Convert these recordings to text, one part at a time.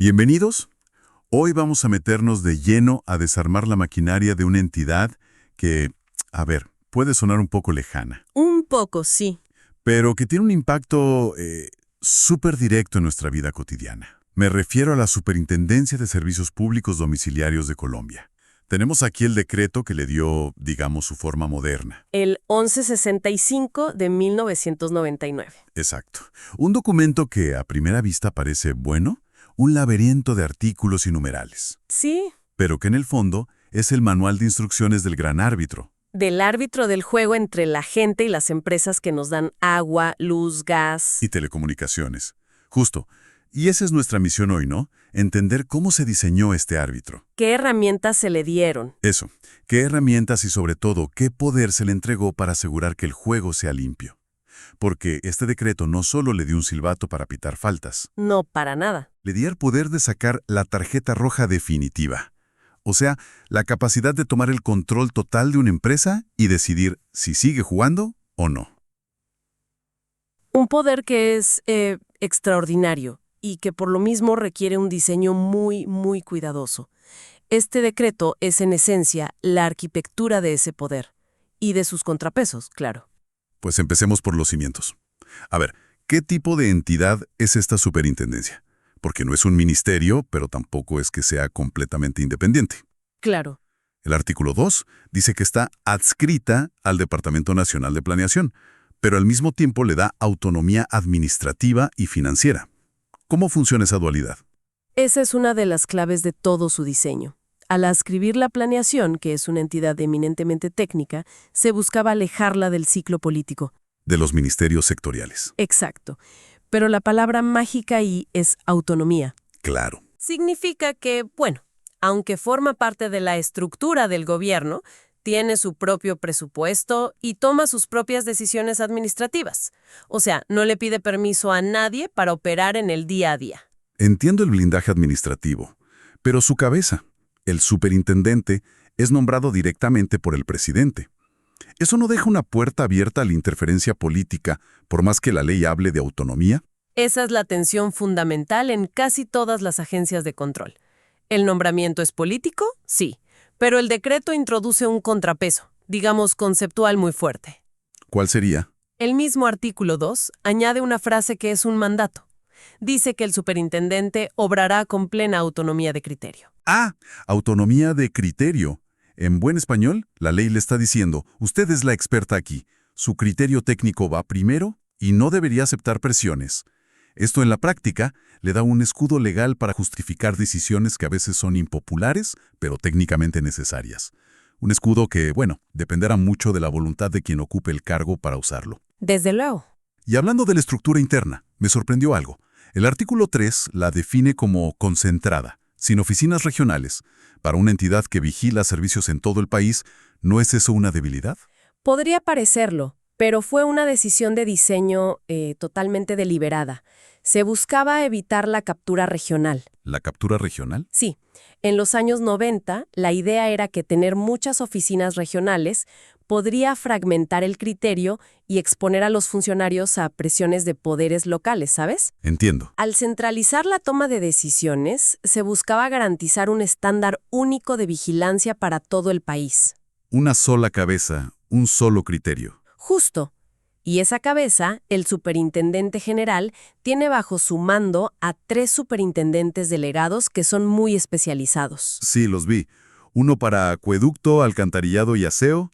Bienvenidos. Hoy vamos a meternos de lleno a desarmar la maquinaria de una entidad que, puede sonar un poco lejana, Un poco, sí. pero que tiene un impacto súper directo en nuestra vida cotidiana. Me refiero a la Superintendencia de Servicios Públicos Domiciliarios de Colombia. Tenemos aquí el decreto que le dio, digamos, su forma moderna. El 1165 de 1999. Exacto. Un documento que a primera vista parece bueno, un laberinto de artículos y numerales, Sí, pero que en el fondo es el manual de instrucciones del gran árbitro. del árbitro del juego entre la gente y las empresas que nos dan agua, luz, gas. Y telecomunicaciones. Justo. Y esa es nuestra misión hoy, ¿no? Entender cómo se diseñó este árbitro. ¿Qué herramientas se le dieron? Eso. ¿Qué herramientas y sobre todo qué poder se le entregó para asegurar que el juego sea limpio? Porque este decreto no solo le dio un silbato para pitar faltas, No, para nada. le dio el poder de sacar la tarjeta roja definitiva. O sea, la capacidad de tomar el control total de una empresa y decidir si sigue jugando o no. Un poder que es extraordinario y que por lo mismo requiere un diseño muy, muy cuidadoso. Este decreto es en esencia la arquitectura de ese poder y de sus contrapesos, claro. Pues empecemos por los cimientos. A ver, ¿qué tipo de entidad es esta superintendencia? Porque no es un ministerio, pero tampoco es que sea completamente independiente. Claro. El artículo 2 dice que está adscrita al Departamento Nacional de Planeación, pero al mismo tiempo le da autonomía administrativa y financiera. ¿Cómo funciona esa dualidad? Esa es una de las claves de todo su diseño. Al adscribir la planeación, que es una entidad eminentemente técnica, se buscaba alejarla del ciclo político. De los ministerios sectoriales. Exacto. Pero la palabra mágica ahí es autonomía. Claro. Significa que, bueno, aunque forma parte de la estructura del gobierno, tiene su propio presupuesto y toma sus propias decisiones administrativas. O sea, no le pide permiso a nadie para operar en el día a día. Entiendo el blindaje administrativo, pero su cabeza, el superintendente, es nombrado directamente por el presidente. ¿Eso no deja una puerta abierta a la interferencia política, por más que la ley hable de autonomía? Esa es la tensión fundamental en casi todas las agencias de control. ¿El nombramiento es político? Sí, pero el decreto introduce un contrapeso, digamos conceptual muy fuerte. ¿Cuál sería? El mismo artículo 2 añade una frase que es un mandato. Dice que el superintendente obrará con plena autonomía de criterio. Ah, autonomía de criterio. En buen español, la ley le está diciendo, usted es la experta aquí, su criterio técnico va primero y no debería aceptar presiones. Esto en la práctica le da un escudo legal para justificar decisiones que a veces son impopulares, pero técnicamente necesarias. Un escudo que, dependerá mucho de la voluntad de quien ocupe el cargo para usarlo. Desde luego. Y hablando de la estructura interna, me sorprendió algo. El artículo 3 la define como concentrada, sin oficinas regionales. Para una entidad que vigila servicios en todo el país, ¿no es eso una debilidad? Podría parecerlo, pero fue una decisión de diseño totalmente deliberada. Se buscaba evitar la captura regional. ¿La captura regional? Sí, en los años 90, la idea era que tener muchas oficinas regionales podría fragmentar el criterio y exponer a los funcionarios a presiones de poderes locales, ¿sabes? Entiendo. Al centralizar la toma de decisiones, se buscaba garantizar un estándar único de vigilancia para todo el país. Una sola cabeza, un solo criterio. Justo. Y esa cabeza, el superintendente general, tiene bajo su mando a 3 superintendentes delegados que son muy especializados. Sí, los vi. Uno para acueducto, alcantarillado y aseo,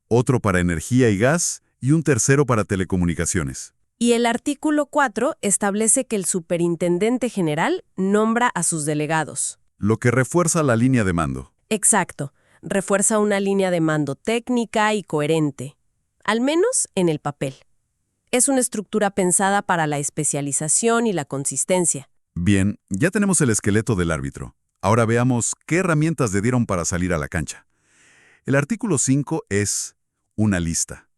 otro para energía y gas y un tercero para telecomunicaciones. Y el artículo 4 establece que el superintendente general nombra a sus delegados. Lo que refuerza la línea de mando. Exacto. Refuerza una línea de mando técnica y coherente. Al menos en el papel. Es una estructura pensada para la especialización y la consistencia. Bien, ya tenemos el esqueleto del árbitro. Ahora veamos qué herramientas le dieron para salir a la cancha. El artículo 5 es una lista.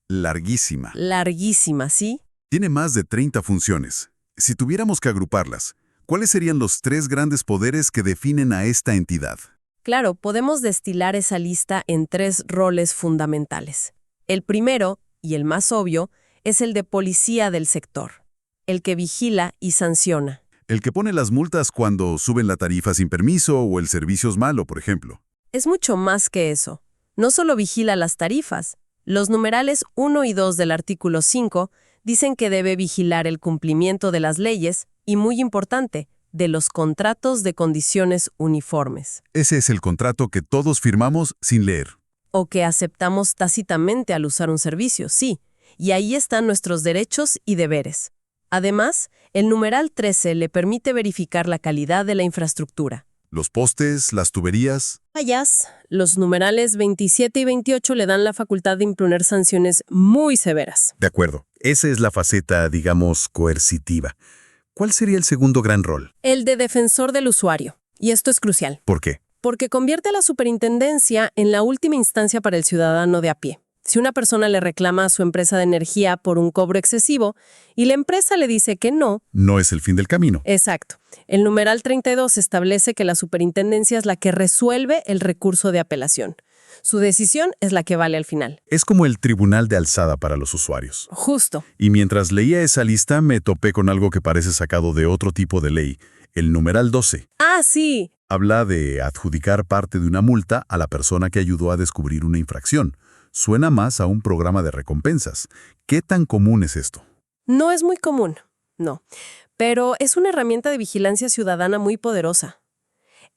Larguísima. Larguísima, ¿sí? Tiene más de 30 funciones. Si tuviéramos que agruparlas, ¿cuáles serían los 3 grandes poderes que definen a esta entidad? Claro, podemos destilar esa lista en 3 roles fundamentales. El primero, y el más obvio, es el de policía del sector, el que vigila y sanciona. El que pone las multas cuando suben la tarifa sin permiso o el servicio es malo, por ejemplo. Es mucho más que eso. No solo vigila las tarifas. Los numerales 1 y 2 del artículo 5 dicen que debe vigilar el cumplimiento de las leyes y, muy importante, de los contratos de condiciones uniformes, Ese es el contrato que todos firmamos sin leer. o que aceptamos tácitamente al usar un servicio, sí, y ahí están nuestros derechos y deberes. Además, el numeral 13 le permite verificar la calidad de la infraestructura. Los postes, las tuberías. Los numerales 27 y 28 le dan la facultad de imponer sanciones muy severas. De acuerdo. Esa es la faceta, digamos, coercitiva. ¿Cuál sería el segundo gran rol? El de defensor del usuario. Y esto es crucial, ¿Por qué? porque convierte a la superintendencia en la última instancia para el ciudadano de a pie. Si una persona le reclama a su empresa de energía por un cobro excesivo y la empresa le dice que no, No es el fin del camino. exacto. El numeral 32 establece que la superintendencia es la que resuelve el recurso de apelación. Su decisión es la que vale al final. Es como el tribunal de alzada para los usuarios. Justo. Y mientras leía esa lista, me topé con algo que parece sacado de otro tipo de ley, el numeral 12. Ah, sí. Habla de adjudicar parte de una multa a la persona que ayudó a descubrir una infracción. Suena más a un programa de recompensas. ¿Qué tan común es esto? No es muy común, no. Pero es una herramienta de vigilancia ciudadana muy poderosa.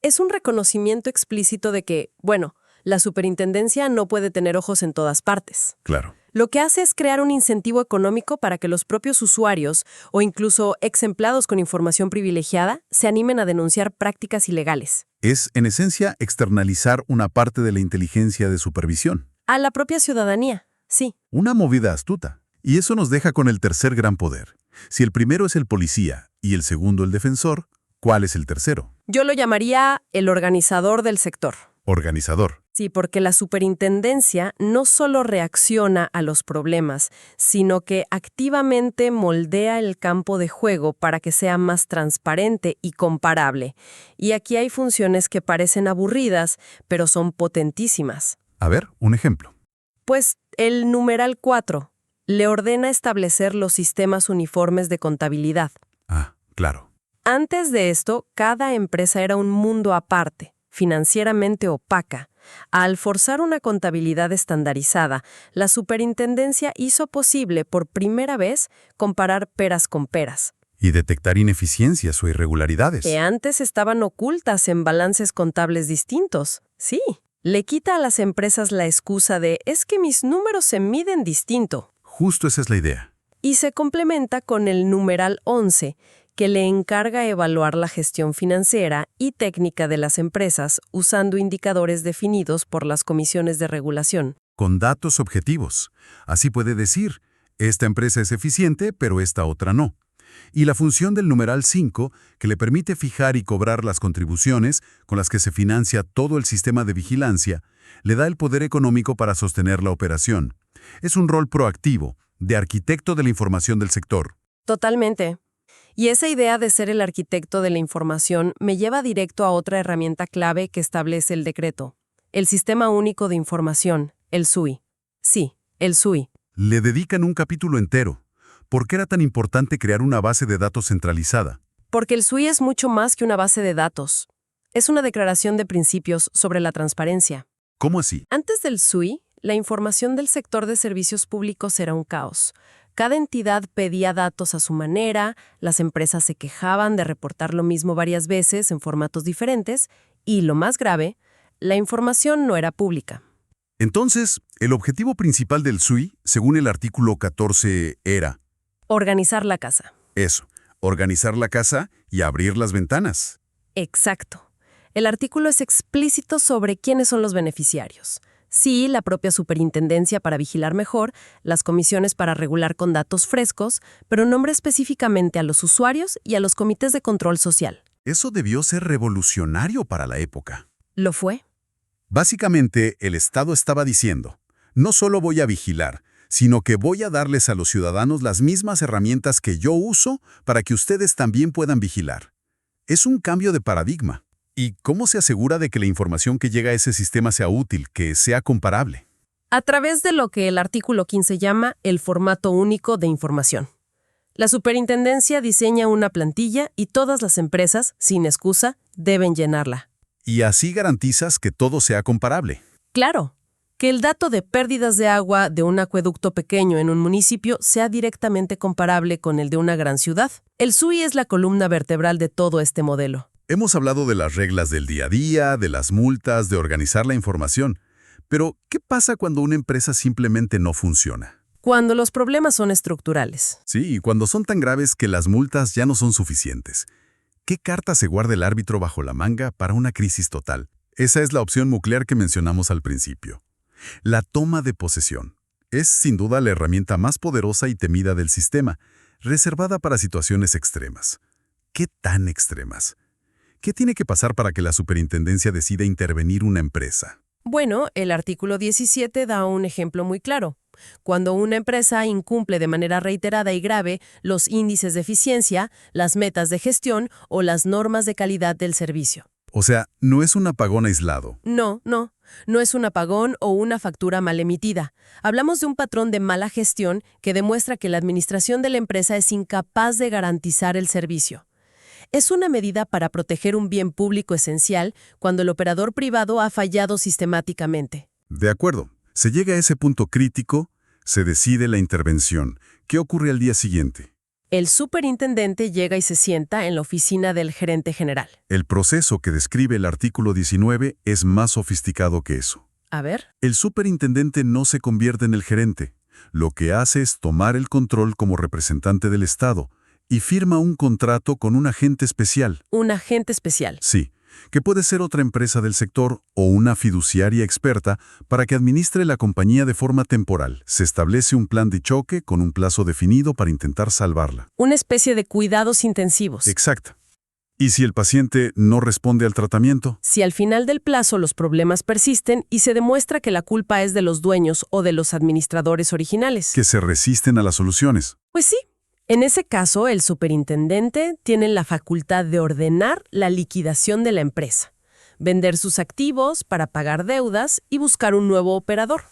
Es un reconocimiento explícito de que, bueno, la superintendencia no puede tener ojos en todas partes. Claro. Lo que hace es crear un incentivo económico para que los propios usuarios o incluso ex empleados con información privilegiada se animen a denunciar prácticas ilegales. Es, en esencia, externalizar una parte de la inteligencia de supervisión. A la propia ciudadanía, sí. Una movida astuta. Y eso nos deja con el tercer gran poder. Si el primero es el policía y el segundo el defensor, ¿cuál es el tercero? Yo lo llamaría el organizador del sector. Organizador. Sí, porque la superintendencia no solo reacciona a los problemas, sino que activamente moldea el campo de juego para que sea más transparente y comparable. Y aquí hay funciones que parecen aburridas, pero son potentísimas. A ver, un ejemplo. Pues el numeral 4 le ordena establecer los sistemas uniformes de contabilidad. Ah, claro. Antes de esto, cada empresa era un mundo aparte, financieramente opaca. Al forzar una contabilidad estandarizada, la superintendencia hizo posible por primera vez comparar peras con peras, Y detectar ineficiencias o irregularidades. que antes estaban ocultas en balances contables distintos. Sí, le quita a las empresas la excusa de «es que mis números se miden distinto». Justo esa es la idea. Y se complementa con el numeral 11, que le encarga evaluar la gestión financiera y técnica de las empresas usando indicadores definidos por las comisiones de regulación. Con datos objetivos. Así puede decir, esta empresa es eficiente, pero esta otra no. Y la función del numeral 5, que le permite fijar y cobrar las contribuciones con las que se financia todo el sistema de vigilancia, le da el poder económico para sostener la operación. Es un rol proactivo, de arquitecto de la información del sector. Totalmente. Y esa idea de ser el arquitecto de la información me lleva directo a otra herramienta clave que establece el decreto. El Sistema Único de Información, el SUI. Sí, el SUI. Le dedican un capítulo entero. ¿Por qué era tan importante crear una base de datos centralizada? Porque el SUI es mucho más que una base de datos. Es una declaración de principios sobre la transparencia. ¿Cómo así? Antes del SUI, la información del sector de servicios públicos era un caos. Cada entidad pedía datos a su manera, las empresas se quejaban de reportar lo mismo varias veces en formatos diferentes y, lo más grave, la información no era pública. Entonces, el objetivo principal del SUI, según el artículo 14, era Organizar la casa. eso, organizar la casa y abrir las ventanas. Exacto. El artículo es explícito sobre quiénes son los beneficiarios. Sí, la propia superintendencia para vigilar mejor, las comisiones para regular con datos frescos, pero nombra específicamente a los usuarios y a los comités de control social. Eso debió ser revolucionario para la época. ¿Lo fue? Básicamente, el Estado estaba diciendo, no solo voy a vigilar, sino que voy a darles a los ciudadanos las mismas herramientas que yo uso para que ustedes también puedan vigilar. Es un cambio de paradigma. ¿Y cómo se asegura de que la información que llega a ese sistema sea útil, que sea comparable? A través de lo que el artículo 15 llama el formato único de información. La superintendencia diseña una plantilla y todas las empresas, sin excusa, deben llenarla. Y así garantizas que todo sea comparable. Claro, que el dato de pérdidas de agua de un acueducto pequeño en un municipio sea directamente comparable con el de una gran ciudad. El SUI es la columna vertebral de todo este modelo. Hemos hablado de las reglas del día a día, de las multas, de organizar la información. Pero, ¿qué pasa cuando una empresa simplemente no funciona? Cuando los problemas son estructurales. Sí, y cuando son tan graves que las multas ya no son suficientes. ¿Qué carta se guarda el árbitro bajo la manga para una crisis total? Esa es la opción nuclear que mencionamos al principio. La toma de posesión. Es sin duda la herramienta más poderosa y temida del sistema, reservada para situaciones extremas. ¿Qué tan extremas? ¿Qué tiene que pasar para que la superintendencia decida intervenir una empresa? Bueno, el artículo 17 da un ejemplo muy claro. Cuando una empresa incumple de manera reiterada y grave los índices de eficiencia, las metas de gestión o las normas de calidad del servicio. O sea, no es un apagón aislado. No es un apagón o una factura mal emitida. Hablamos de un patrón de mala gestión que demuestra que la administración de la empresa es incapaz de garantizar el servicio. Es una medida para proteger un bien público esencial cuando el operador privado ha fallado sistemáticamente. De acuerdo. Se llega a ese punto crítico, se decide la intervención. ¿Qué ocurre al día siguiente? El superintendente llega y se sienta en la oficina del gerente general. El proceso que describe el artículo 19 es más sofisticado que eso. A ver. El superintendente no se convierte en el gerente. Lo que hace es tomar el control como representante del Estado y firma un contrato con un agente especial. Un agente especial. Sí, que puede ser otra empresa del sector o una fiduciaria experta para que administre la compañía de forma temporal. Se establece un plan de choque con un plazo definido para intentar salvarla. Una especie de cuidados intensivos. Exacto. ¿Y si el paciente no responde al tratamiento? Si al final del plazo los problemas persisten y se demuestra que la culpa es de los dueños o de los administradores originales. Que se resisten a las soluciones. Pues sí. En ese caso, el superintendente tiene la facultad de ordenar la liquidación de la empresa, vender sus activos para pagar deudas y buscar un nuevo operador.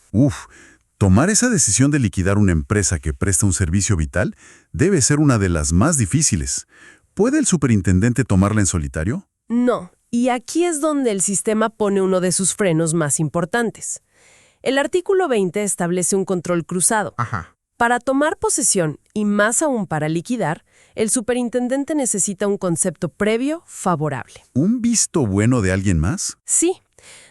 Tomar esa decisión de liquidar una empresa que presta un servicio vital debe ser una de las más difíciles. ¿Puede el superintendente tomarla en solitario? No, y aquí es donde el sistema pone uno de sus frenos más importantes. El artículo 20 establece un control cruzado. Para tomar posesión, y más aún para liquidar, el superintendente necesita un concepto previo favorable. ¿Un visto bueno de alguien más? Sí,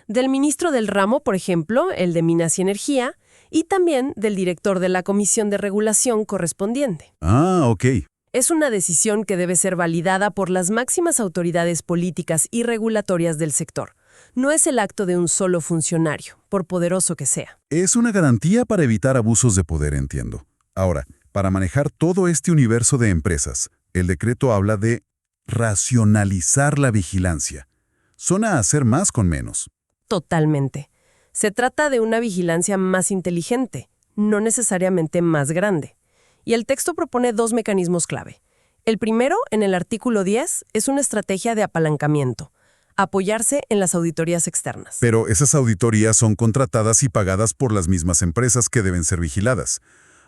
del ministro del ramo, por ejemplo, el de Minas y Energía, y también del director de la Comisión de Regulación correspondiente. Ok. Es una decisión que debe ser validada por las máximas autoridades políticas y regulatorias del sector. No es el acto de un solo funcionario, por poderoso que sea. Es una garantía para evitar abusos de poder, entiendo. Ahora, para manejar todo este universo de empresas, el decreto habla de racionalizar la vigilancia. Suena a hacer más con menos. Totalmente. Se trata de una vigilancia más inteligente, no necesariamente más grande. Y el texto propone dos mecanismos clave. El primero, en el artículo 10, es una estrategia de apalancamiento. Apoyarse en las auditorías externas. Pero esas auditorías son contratadas y pagadas por las mismas empresas que deben ser vigiladas.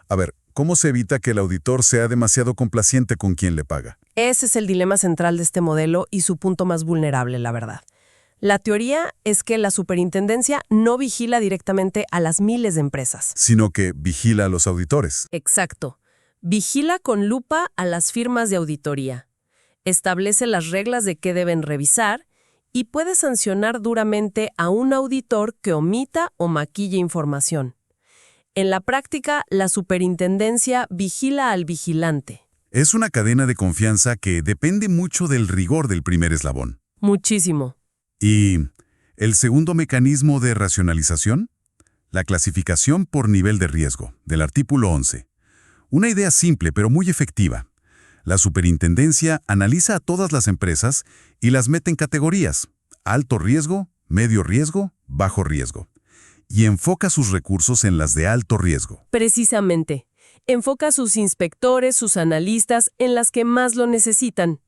A ver, ¿cómo se evita que el auditor sea demasiado complaciente con quien le paga? Ese es el dilema central de este modelo y su punto más vulnerable, la verdad. La teoría es que la superintendencia no vigila directamente a las miles de empresas. Sino que vigila a los auditores. Exacto. Vigila con lupa a las firmas de auditoría. Establece las reglas de qué deben revisar y puede sancionar duramente a un auditor que omita o maquille información. En la práctica, la superintendencia vigila al vigilante. Es una cadena de confianza que depende mucho del rigor del primer eslabón. Muchísimo. ¿Y el segundo mecanismo de racionalización? La clasificación por nivel de riesgo, del artículo 11. Una idea simple pero muy efectiva. La superintendencia analiza a todas las empresas y las mete en categorías: alto riesgo, medio riesgo, bajo riesgo. Y enfoca sus recursos en las de alto riesgo. Precisamente. Enfoca a sus inspectores, sus analistas, en las que más lo necesitan.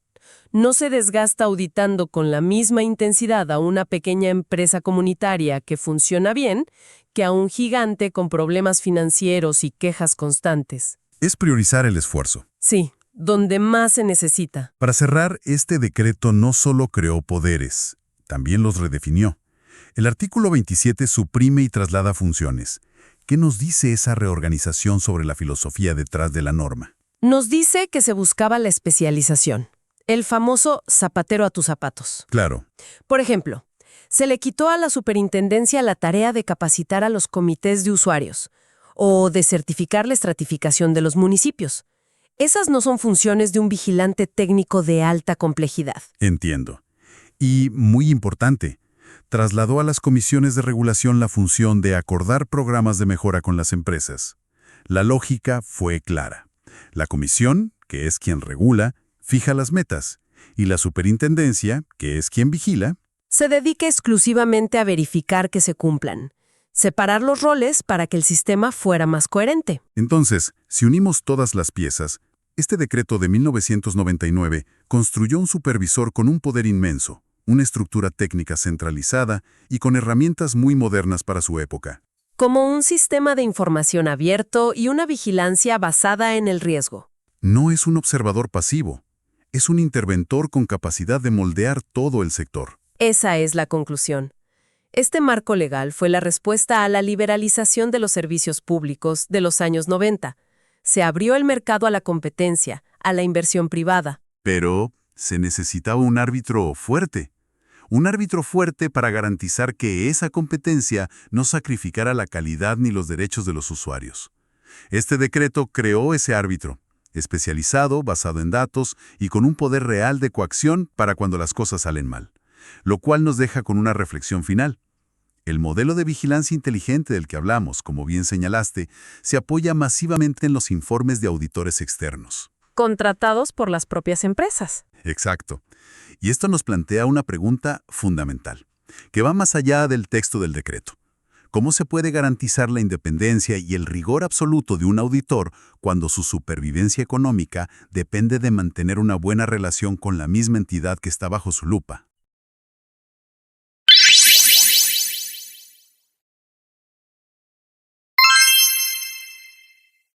No se desgasta auditando con la misma intensidad a una pequeña empresa comunitaria que funciona bien que a un gigante con problemas financieros y quejas constantes. Es priorizar el esfuerzo. Sí, donde más se necesita. Para cerrar, este decreto no solo creó poderes, también los redefinió. El artículo 27 suprime y traslada funciones. ¿Qué nos dice esa reorganización sobre la filosofía detrás de la norma? Nos dice que se buscaba la especialización, el famoso zapatero a tus zapatos. Claro, Por ejemplo, se le quitó a la superintendencia la tarea de capacitar a los comités de usuarios o de certificar la estratificación de los municipios. Esas no son funciones de un vigilante técnico de alta complejidad. entiendo. Y, muy importante, trasladó a las comisiones de regulación la función de acordar programas de mejora con las empresas. La lógica fue clara. La comisión, que es quien regula, fija las metas, y la superintendencia, que es quien vigila, Se dedica exclusivamente a verificar que se cumplan, separar los roles para que el sistema fuera más coherente. Entonces, si unimos todas las piezas, este decreto de 1999 construyó un supervisor con un poder inmenso, una estructura técnica centralizada y con herramientas muy modernas para su época. Como un sistema de información abierto y una vigilancia basada en el riesgo. No es un observador pasivo, es un interventor con capacidad de moldear todo el sector. Esa es la conclusión. Este marco legal fue la respuesta a la liberalización de los servicios públicos de los años 90. Se abrió el mercado a la competencia, a la inversión privada. Pero se necesitaba un árbitro fuerte. Un árbitro fuerte para garantizar que esa competencia no sacrificara la calidad ni los derechos de los usuarios. Este decreto creó ese árbitro, especializado, basado en datos y con un poder real de coacción para cuando las cosas salen mal. Lo cual nos deja con una reflexión final. El modelo de vigilancia inteligente del que hablamos, como bien señalaste, se apoya masivamente en los informes de auditores externos. Contratados por las propias empresas. Exacto. Y esto nos plantea una pregunta fundamental, que va más allá del texto del decreto. ¿Cómo se puede garantizar la independencia y el rigor absoluto de un auditor cuando su supervivencia económica depende de mantener una buena relación con la misma entidad que está bajo su lupa?